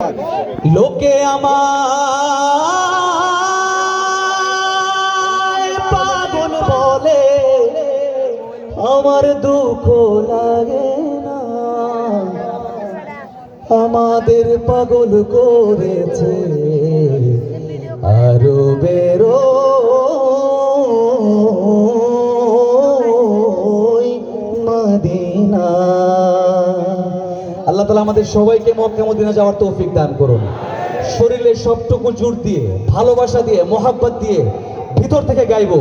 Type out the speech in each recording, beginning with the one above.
লোকে আমায় পাগল বলে, আমার দুঃখ লাগে না। আমাদের পাগল করেছে আরো বেরো মদিনা। আল্লাহ তাআলা আমাদের সবাইকে মক্কা মদিনা যাওয়ার তৌফিক দান করুন। শরীরে সবটুকু জোর দিয়ে, ভালোবাসা দিয়ে, মোহাব্বত দিয়ে ভিতর থেকে গাইবো।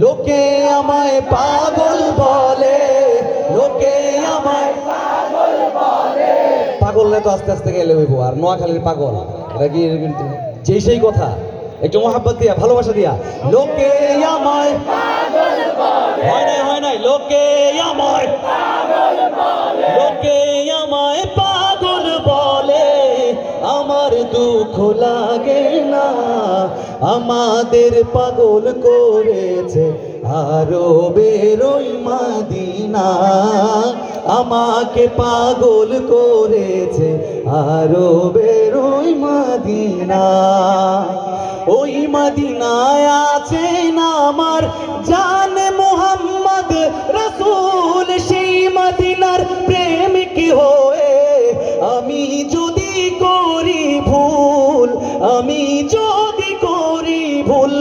লোকে আমায় পাগল বলে, লোকে আমায় পাগল বলে। পাগলরে তো আস্তে আস্তে গেলে হইব, আর নোয়াখালীর পাগল এটা কি যেই সেই কথা। একটু মোহাব্বত দিয়া, ভালোবাসা দিয়া। লোকে আমায় পাগল বলে, হয় নাই লোকে আমায় পাগল বলে, লোকে আমায় পাগল বলে, আমার দুঃখ লাগে না। আমাদের পাগল করেছে আরো বেরোই মদিনা। আমাকে পাগল করেছে আরো বেরোই মদিনা। ওই মদিনায় আছেন আমার জান মুহাম্মদ রাসূল। সেই মদিনার প্রেমিক হয়ে আমি যদি করি ভুল, আমি যদি করি ভুল,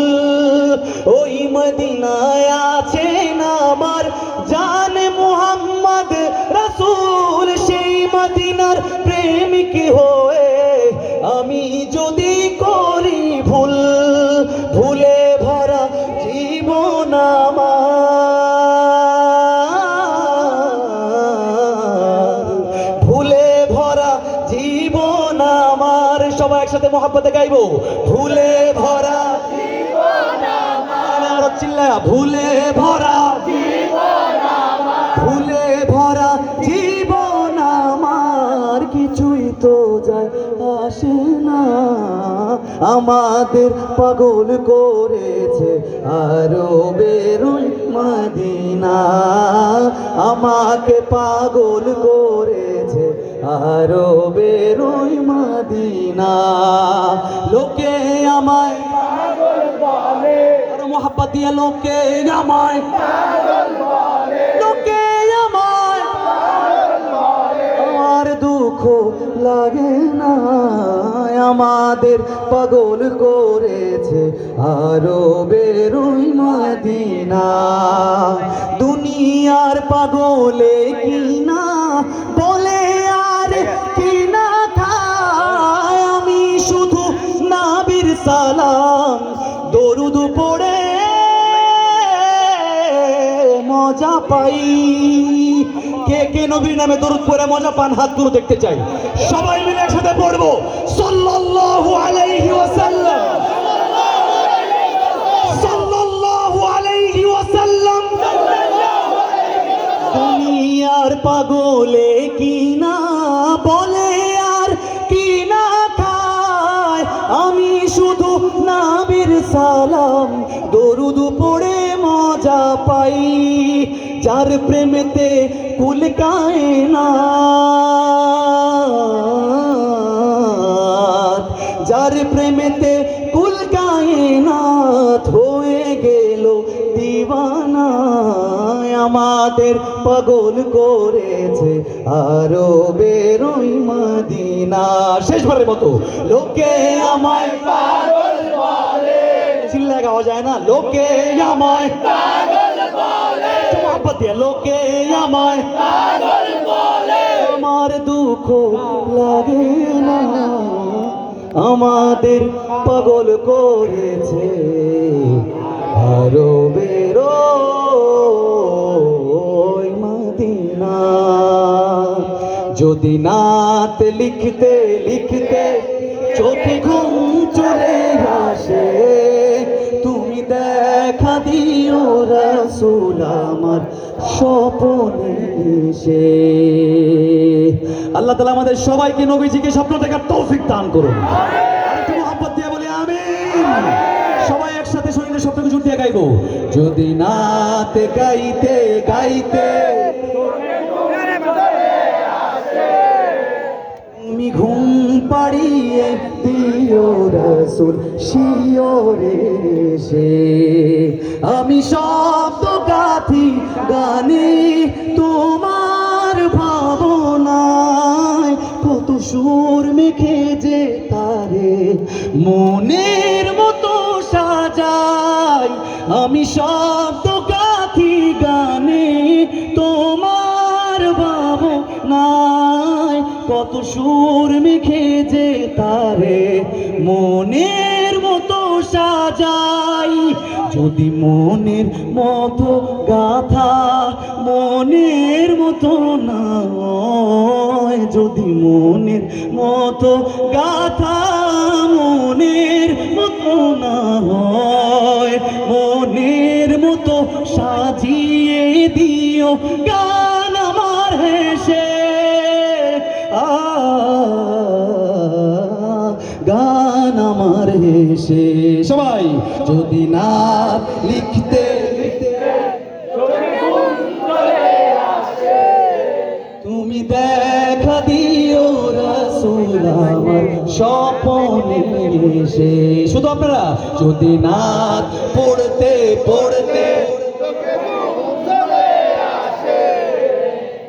ওই মদিনায় আছেন আমার জান মুহাম্মদ রাসূল। সেই মদিনার প্রেমিক হয়ে আমি যদি করি ভুল, ভুলে ভরা জীবন আমার, ভুলে ভরা জীবন আমার। সবাই একসাথে মোহাব্বতে গাইবো। ভুলে ভরা জীবন আমার, চিল্লায়া ভুলে ভরা জীবন আমার, ভুলে ভরা জীবন আমার। কিছুই তো যায় আসে না, আমাদের পাগল করেছে আরো বেরোই মদিনা। আমাকে পাগল করেছে আরো বেরোই মদিনা। লোকে আমায় পাগল বলে, আর মোহাব্বত দিয়ে লোকে আমায় পাগল বলে, লোকে আমায় পাগল বলে, আমার দুঃখ লাগে না। আমাদের পাগল করেছে আরো বেরোই মদিনা। দুনিয়ার পাগলে কিনা বলে আর কিনা খায়, আমি শুধু নবীর সালাম দরুদ পড়ে মজা পাই। কে কে নবীর নামে দরুদ পড়ে মজা পান? হাতগুলো দেখতে চাই। সবাই মিলে একসাথে পড়বো সাল্লাল্লাহু আলাইহি ওয়াসাল্লাম, সাল্লাল্লাহু আলাইহি ওয়াসাল্লাম। দুনিয়ার পাগলে কিনা বলে আর কিনা খায়, আমি শুধু নবীর সালাম দরুদ পড়ে মজা পাই। যার প্রেমেতে কুল কায়নাত, যার প্রেমেতে কুল কায়নাত হয়ে গেল দিওয়ানা। আমাদের পাগল করেছে আরো বেরোই মদিনা। শেষবারের মতো লোকে আমায় পাগল বলে, চিল্লায় গাওয়া যায় না? লোকে আমায় পাগল বলে, মোহাব্বত দিয়ে লোকে আমায় পাগল বলে, আমার দুঃখ লাগে না। আমাদের পাগল করেছে আরো বেরোই মদিনা। যদি নাত লিখতে লিখতে চোখে ঘুম চলে আসে, তুমি দেখা দিও রাসূল আমার স্বপ্নে এসে। আল্লাহ তাআলা আমাদের সবাইকে নবীজিকে স্বপ্ন দেখার তৌফিক দান করুন। আরেকটু মোহাব্বত দিয়ে বলি আমিন। সবাই একসাথে শরীরের সবটুকু জোর দিয়ে গাইবো। যদি নাত গাইতে গাইতে তুমি ঘুম পাড়িয়ে দিও রসুল শিওরে সে। আমি শব্দ গাথি গানে তোমার ভাবনায়, কত সুর মেখে যে তারে মনের মতো সাজাই। আমি শব্দ গাথি গানে তোমার ভাবনায়, কত সুর মেখে যে তারে মনের মতো সাজাই। যদি মনের মতো গাথা মনের মতো না হয়, যদি মনের মতো গাথা মনের মতো না হয়, মনের মতো সাজিয়ে দিও গান আমার হেসে। গান আমার হেসে। সবাই যদি না লিখতে তুমি দেখা দিও রাসূল আমার স্বপনে এসে। শুধু আপনারা যদি না পড়তে পড়তে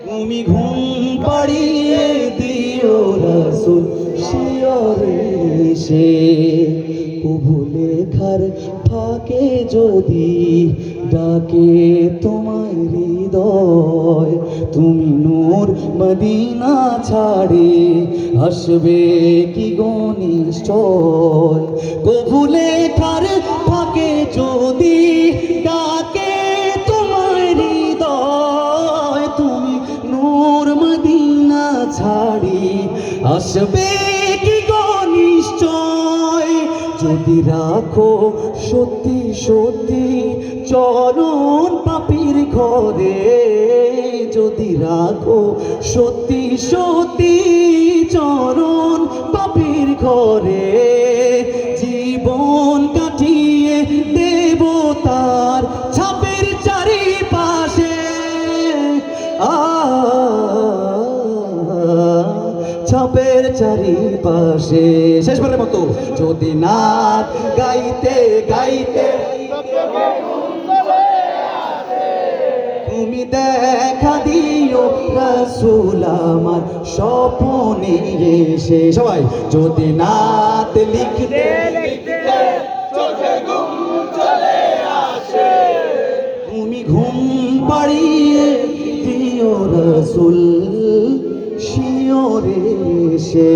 তুমি ঘুম পাড়িয়ে দিও রাসূল শিওরে এসে। কবু লেখার ফাঁকে যদি ডাকে তোমার হৃদয়, তুমি নূর মদিনা ছাড়ে আসবে কি গো নিশ্চয়। কবু লেখার ফাঁকে যদি ডাকে তোমার হৃদয়, তুমি নূর মদিনা ছাড়ি আসবে কি গো নিশ্চয়। যদি রাখো সত্যি সত্যি চরণ পাপীর ঘরে, যদি রাখো সত্যি সত্যি চরণ পাপীর ঘরে, জীবন কাটিয়ে দেব তার ছাপের চারিপাশে। ছাপের চারিপাশে। শেষবারের মতো যদি নাচ গাইতে গাইতে তুমি দেখা দিও রাসূল আমার স্বপনে এসে। সবাই যদি নাত লিখতে চোখে ঘুম চলে আসে, তুমি ঘুম পাড়িয়ে দিও রাসূল শিওরে সে।